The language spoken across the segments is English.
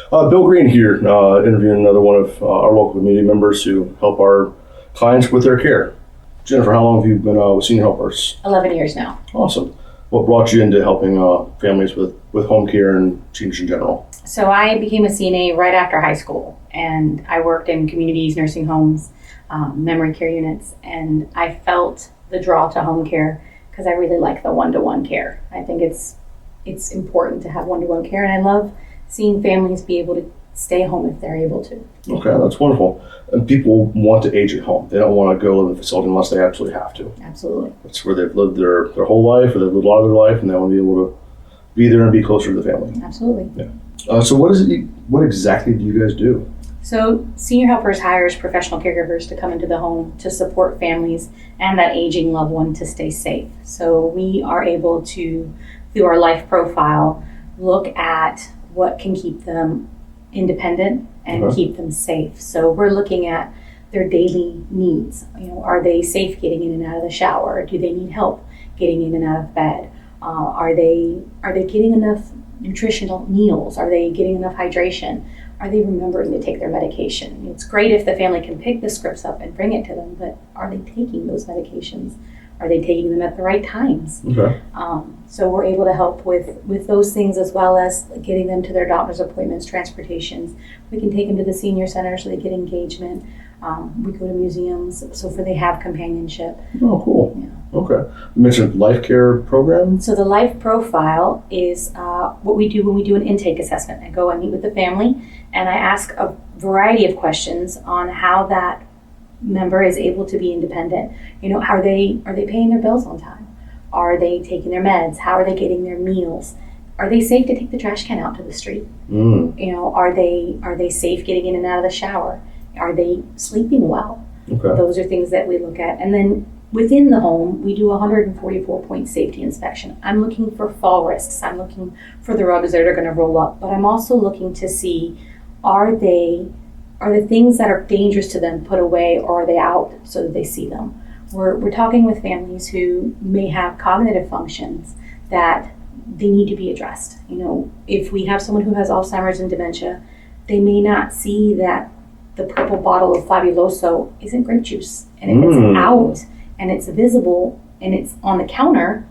Bill Green here, interviewing another one of our local community members who help our clients with their care. Jennifer, how long have you been with Senior Helpers? 11 years now. Awesome. What brought you into helping families with home care and seniors in general? So I became a CNA right after high school, and I worked in communities, nursing homes, memory care units, and I felt the draw to home care because I really like the one-to-one care. I think it's important to have one-to-one care, and I love seeing families be able to stay home if they're able to. Okay, that's wonderful. And people want to age at home. They don't want to go live in a facility unless they absolutely have to. Absolutely. That's where they've lived their whole life, or they've lived a lot of their life, and they want to be able to be there and be closer to the family. Absolutely. Yeah. So what exactly do you guys do? So Senior Helpers hires professional caregivers to come into the home to support families and that aging loved one to stay safe. So we are able to, through our life profile, look at what can keep them independent and keep them safe. So we're looking at their daily needs. Are they safe getting in and out of the shower? Do they need help getting in and out of bed? Are they getting enough nutritional meals? Are they getting enough hydration? Are they remembering to take their medication? It's great if the family can pick the scripts up and bring it to them, but are they taking those medications? Are they taking them at the right times? Okay. So we're able to help with those things, as well as getting them to their doctor's appointments, transportations. We can take them to the senior center so they get engagement. We go to museums so they have companionship. Oh, cool. Yeah. Okay. You mentioned life care program. So the life profile is what we do when we do an intake assessment. I go and meet with the family, and I ask a variety of questions on how that member is able to be independent. Are they paying their bills on time? Are they taking their meds? How are they getting their meals? Are they safe to take the trash can out to the street? Are they safe getting in and out of the shower? Are they sleeping well? Okay. Those are things that we look at. And then within the home, we do a 144-point safety inspection. I'm looking for fall risks. I'm looking for the rugs that are going to roll up. But I'm also looking to see, are the things that are dangerous to them put away, or are they out so that they see them? We're talking with families who may have cognitive functions that they need to be addressed. If we have someone who has Alzheimer's and dementia, they may not see that the purple bottle of Fabuloso isn't grape juice. And if it's out and it's visible and it's on the counter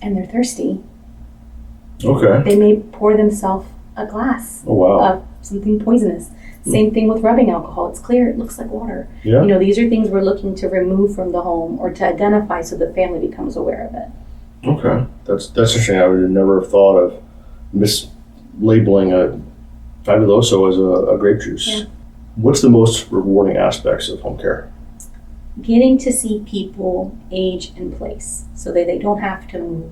and they're thirsty, they may pour themselves a glass of something poisonous. Same thing with rubbing alcohol. It's clear, it looks like water. Yeah. These are things we're looking to remove from the home or to identify so the family becomes aware of it. Okay. That's interesting. I would have never thought of mislabeling a Fabuloso as a grape juice. Yeah. What's the most rewarding aspects of home care? Getting to see people age in place so that they don't have to move,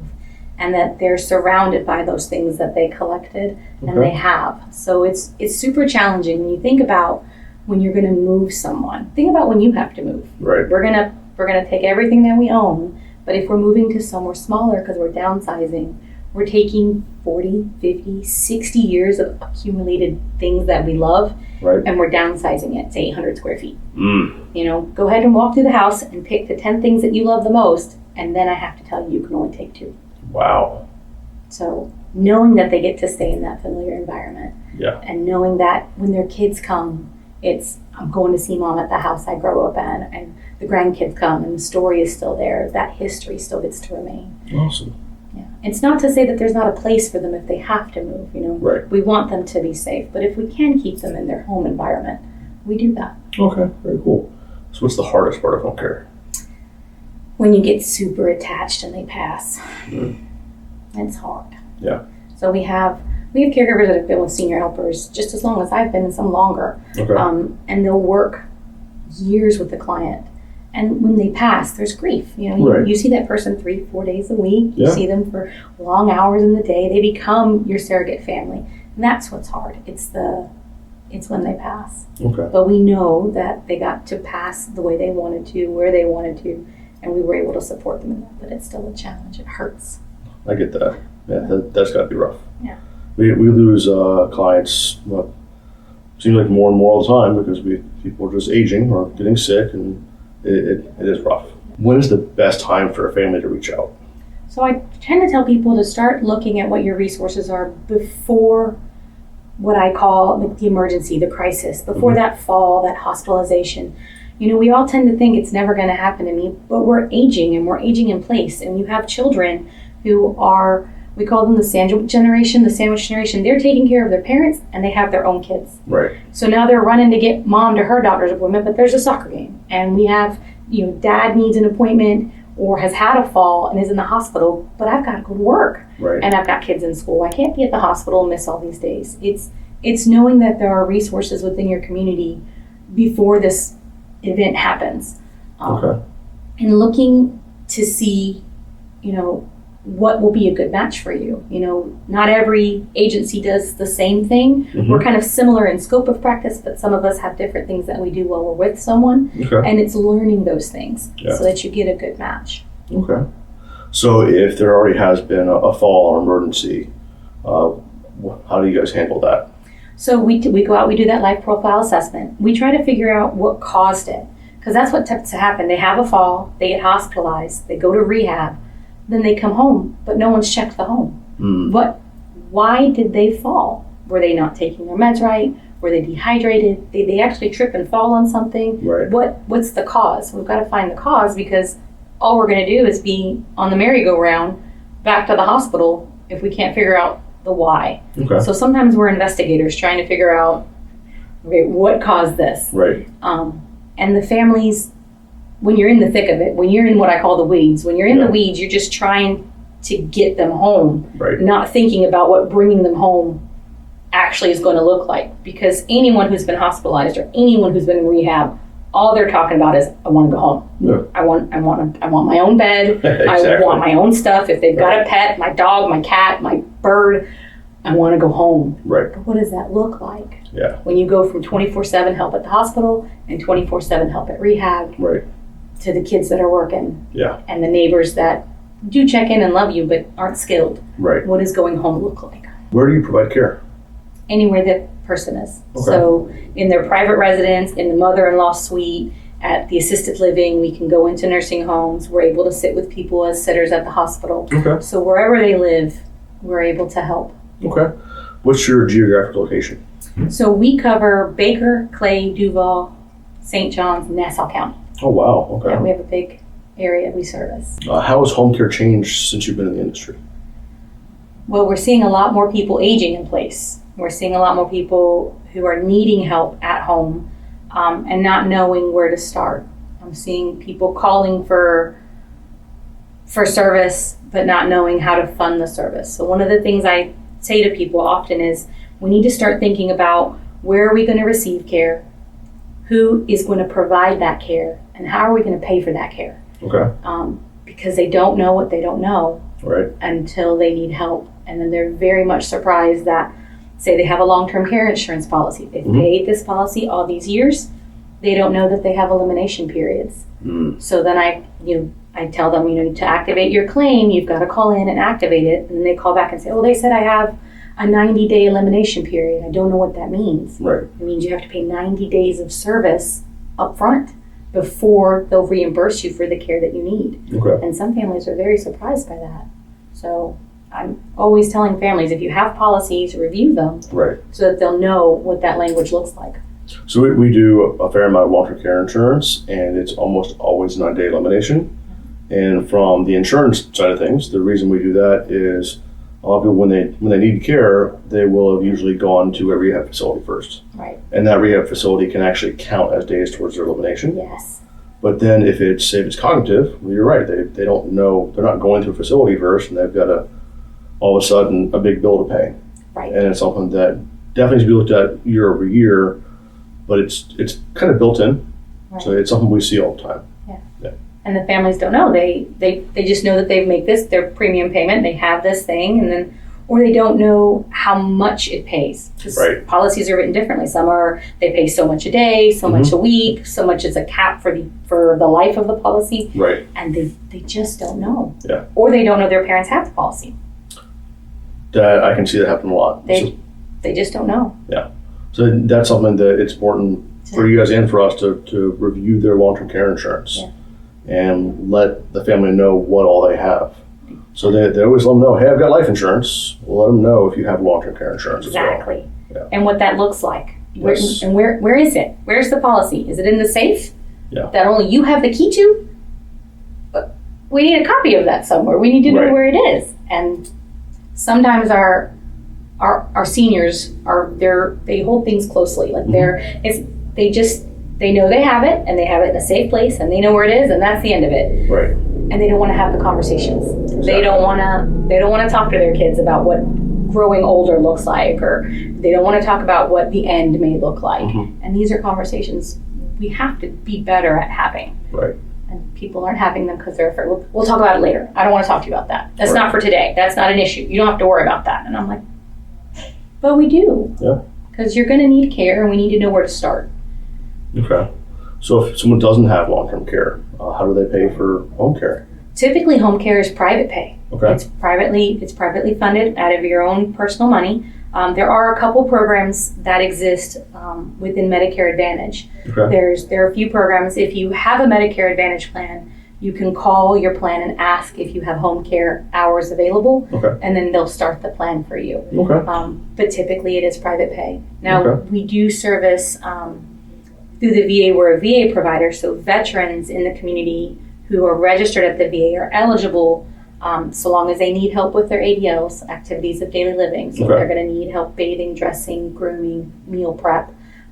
and that they're surrounded by those things that they collected and they have. So it's super challenging when you think about when you're going to move someone. Think about when you have to move. Right. We're gonna take everything that we own, but if we're moving to somewhere smaller because we're downsizing, we're taking 40, 50, 60 years of accumulated things that we love, and we're downsizing it to 800 square feet. Go ahead and walk through the house and pick the 10 things that you love the most, and then I have to tell you can only take 2. Wow. So knowing that they get to stay in that familiar environment, and knowing that when their kids come, I'm going to see mom at the house I grew up in, and the grandkids come and the story is still there, that history still gets to remain. Awesome. Yeah. It's not to say that there's not a place for them if they have to move, Right. We want them to be safe, but if we can keep them in their home environment, we do that. Okay, very cool. So what's the hardest part of home care? When you get super attached and they pass, it's hard. Yeah. So we have caregivers that have been with Senior Helpers just as long as I've been, and some longer. Okay. And they'll work years with the client. And when they pass, there's grief. You see that person 3-4 days a week. You see them for long hours in the day. They become your surrogate family. And that's what's hard. It's when they pass. Okay. But we know that they got to pass the way they wanted to, where they wanted to, and we were able to support them in that. But it's still a challenge. It hurts. I get that. Yeah, that's got to be rough. Yeah. We lose clients, seems like more and more all the time, because people are just aging or getting sick, and it is rough. When is the best time for a family to reach out? So I tend to tell people to start looking at what your resources are before what I call like the emergency, the crisis, before that fall, that hospitalization. You know, we all tend to think it's never going to happen to me, but we're aging and we're aging in place. And you have children who are, we call them the sandwich generation. They're taking care of their parents and they have their own kids. Right. So now they're running to get mom to her doctor's appointment, but there's a soccer game. And we have, you know, dad needs an appointment or has had a fall and is in the hospital, but I've got to go to work. Right. And I've got kids in school. I can't be at the hospital and miss all these days. It's knowing that there are resources within your community before this event happens. Okay. And looking to see, you know, what will be a good match for you. You know, not every agency does the same thing. Mhm. We're kind of similar in scope of practice, but some of us have different things that we do while we're with someone. Okay. And it's learning those things Yeah. so that you get a good match. Okay. So if there already has been a fall or emergency, how do you guys handle that? So we go out, we do that life profile assessment. We try to figure out what caused it, because that's what tends to happen. They have a fall, they get hospitalized, they go to rehab, then they come home, but no one's checked the home. Why did they fall? Were they not taking their meds right? Were they dehydrated? Did they actually trip and fall on something? Right. What's the cause? We've got to find the cause, because all we're going to do is be on the merry-go-round back to the hospital if we can't figure out the why. Okay. So sometimes we're investigators trying to figure out, okay, what caused this? Right. And the families, when you're in the thick of it, when you're in what I call the weeds, when you're in Yeah. the weeds, you're just trying to get them home, Right. not thinking about what bringing them home actually is going to look like. Because anyone who's been hospitalized or anyone who's been in rehab, all they're talking about is, I want to go home. Yeah. I want my own bed. I Exactly. want my own stuff. If they've got a pet, my dog, my cat, my bird, I want to go home. Right. But what does that look like? Yeah. When you go from 24/7 help at the hospital and 24/7 help at rehab Right. to the kids that are working Yeah. and the neighbors that do check in and love you but aren't skilled. Right. What does going home look like? Where do you provide care? Anywhere that person is. Okay. So in their private residence, in the mother-in-law suite, at the assisted living, we can go into nursing homes. We're able to sit with people as sitters at the hospital. Okay. So wherever they live, we're able to help. Okay. What's your geographic location? So we cover Baker, Clay, Duval, St. John's, Nassau County. Oh, wow. Yeah, Okay. we have a big area we service. How has home care changed since you've been in the industry? Well, we're seeing a lot more people aging in place. We're seeing a lot more people who are needing help at home and not knowing where to start. I'm seeing people calling for service, but not knowing how to fund the service. So one of the things I say to people often is, we need to start thinking about, where are we going to receive care? Who is going to provide that care? And how are we going to pay for that care? Okay. Because they don't know what they don't know Right. until they need help. And then they're very much surprised that, say they have a long-term care insurance policy. They've paid this policy all these years. They don't know that they have elimination periods. So then I tell them, to activate your claim, you've got to call in and activate it. And then they call back and say, oh, they said I have a 90-day elimination period. I don't know what that means. Right. It means you have to pay 90 days of service up front before they'll reimburse you for the care that you need. Okay. And some families are very surprised by that. So I'm always telling families, if you have policies, review them Right. so that they'll know what that language looks like. So we do a fair amount of long-term care insurance, and it's almost always 9-day elimination. And from the insurance side of things, the reason we do that is a lot of people, when they need care, they will have usually gone to a rehab facility first. Right. And that rehab facility can actually count as days towards their elimination. Yes. But then if it's cognitive, well, you're right, they don't know, they're not going to a facility first, and they've got all of a sudden a big bill to pay. Right. And it's something that definitely needs to be looked at year over year, but it's kind of built in. Right. So it's something we see all the time. And the families don't know. They just know that they make this their premium payment. They have this thing, and then, or they don't know how much it pays. 'Cause Right. policies are written differently. Some are, they pay so much a day, so much a week, so much is a cap for the life of the policy, Right. and they just don't know. Yeah. Or they don't know their parents have the policy. That I can see that happen a lot. They just don't know. So that's something that it's important for you guys and for us to review their long-term care insurance. Yeah. And let the family know what all they have. So they always let them know, hey, I've got life insurance. We'll let them know if you have long-term care insurance as well. Exactly. Yeah. and what that looks like. Yes. Where is it? Where's the policy? Is it in the safe Yeah. that only you have the key to? But we need a copy of that somewhere. We need to know Right. where it is. And sometimes our seniors they hold things closely. Like they know they have it, and they have it in a safe place, and they know where it is, and that's the end of it. Right. And they don't want to have the conversations. Exactly. They don't want to talk to their kids about what growing older looks like, or they don't want to talk about what the end may look like. Mhm. And these are conversations we have to be better at having. Right. And people aren't having them because they're afraid. We'll talk about it later. I don't want to talk to you about that. That's Right. not for today. That's not an issue. You don't have to worry about that. And I'm like, but we do. Yeah. Because you're going to need care, and we need to know where to start. Okay. So if someone doesn't have long-term care, how do they pay for home care? Typically, home care is private pay. Okay. It's privately funded out of your own personal money. There are a couple programs that exist within Medicare Advantage. Okay. There are a few programs. If you have a Medicare Advantage plan, you can call your plan and ask if you have home care hours available, Okay. and then they'll start the plan for you. Okay. But typically, it is private pay. Now, Okay. we do service through the VA. We're a VA provider, so veterans in the community who are registered at the VA are eligible so long as they need help with their ADLs, activities of daily living. So Okay. they're going to need help bathing, dressing, grooming, meal prep.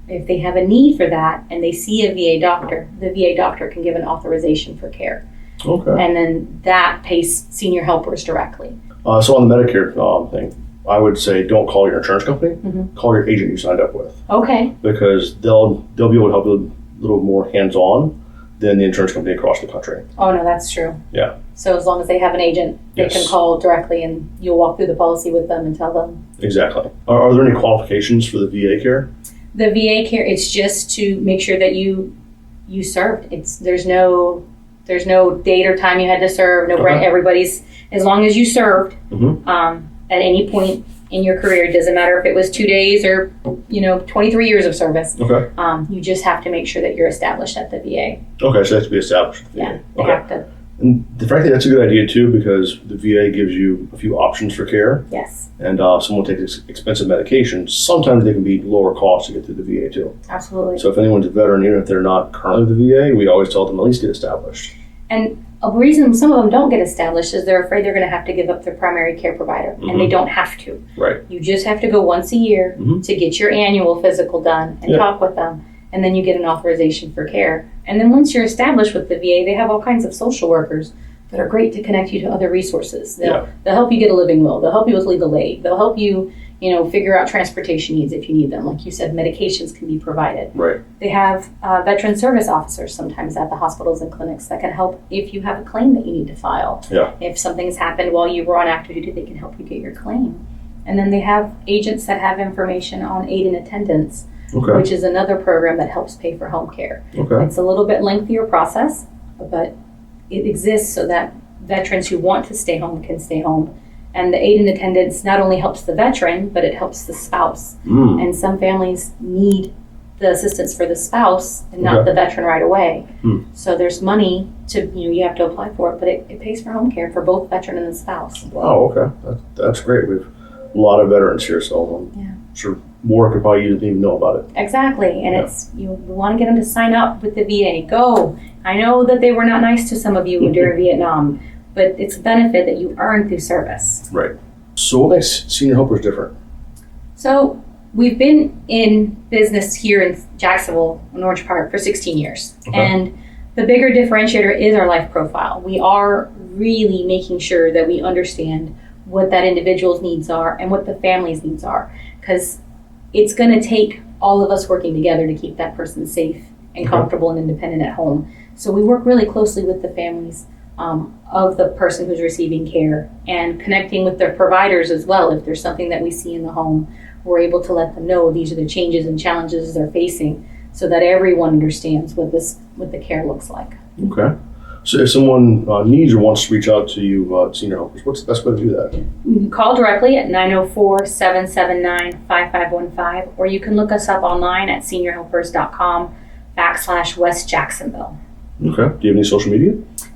If they have a need for that and they see a VA doctor, the VA doctor can give an authorization for care. Okay. And then that pays senior helpers directly. So on the Medicare thing, I would say don't call your insurance company. Mhm. Call your agent you signed up with, Okay. because they'll be able to help you a little more hands-on than the insurance company across the country. Oh, no, that's true. Yeah. So as long as they have an agent, they Yes. can call directly and you'll walk through the policy with them and tell them. Exactly. Are there any qualifications for the VA care? The VA care, it's just to make sure that you served. There's no date or time you had to serve. No, Okay. everybody's, as long as you served Mhm. at any point in your career. It doesn't matter if it was 2 days or 23 years of service. Okay. You just have to make sure that you're established at the VA. Okay, so it has to be established at the Yeah, VA. they Okay. have to. And frankly, that's a good idea too, because the VA gives you a few options for care. Yes, And someone takes expensive medications, sometimes they can be lower cost to get through the VA too. absolutely. So if anyone's a veteran, even if they're not currently with the VA, we always tell them at least get established. And a reason some of them don't get established is they're afraid they're going to have to give up their primary care provider, and they don't have to. Right. You just have to go once a year Mhm. to get your annual physical done and Yeah. talk with them, and then you get an authorization for care. And then once you're established with the VA, they have all kinds of social workers that are great to connect you to other resources. They'll help you get a living will. They'll help you with legal aid. They'll help you, figure out transportation needs if you need them. Like you said, medications can be provided. Right. They have veteran service officers sometimes at the hospitals and clinics that can help if you have a claim that you need to file. Yeah. If something's happened while you were on active duty, they can help you get your claim. And then they have agents that have information on aid and attendance, Okay. which is another program that helps pay for home care. Okay. It's a little bit lengthier process, but it exists so that veterans who want to stay home can stay home. And the aid and attendance not only helps the veteran, but it helps the spouse. Mm. And some families need the assistance for the spouse and not Okay. the veteran right away. Hmm. So there's money to, you have to apply for it, but it pays for home care for both veteran and the spouse. Wow. Okay. That's great. We've a lot of veterans here, so I'm Yeah. sure more could probably didn't even know about it. Exactly. And Yeah. we want to get them to sign up with the VA. Go. I know that they were not nice to some of you during Vietnam, but it's a benefit that you earn through service. Right. So what makes senior helpers different? So we've been in business here in Jacksonville, in Orange Park, for 16 years. Okay. And the bigger differentiator is our life profile. We are really making sure that we understand what that individual's needs are and what the family's needs are. Because it's going to take all of us working together to keep that person safe and Okay. comfortable and independent at home. So we work really closely with the families of the person who's receiving care and connecting with their providers as well. If there's something that we see in the home, we're able to let them know these are the changes and challenges they're facing so that everyone understands what the care looks like. Okay. So if someone needs or wants to reach out to you, senior helpers, what's the best way to do that? You can call directly at 904-779-5515, or you can look us up online at seniorhelpers.com/West Jacksonville. Okay. Do you have any social media?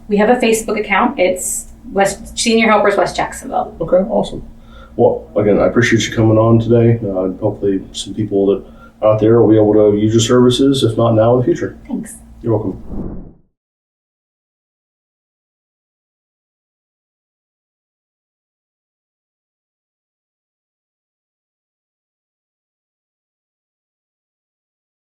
We have a Facebook account. It's Senior Helpers West Jacksonville. Okay. Awesome. Well, again, I appreciate you coming on today. Hopefully some people that out there will be able to use your services, if not now, in the future. Thanks. You're welcome.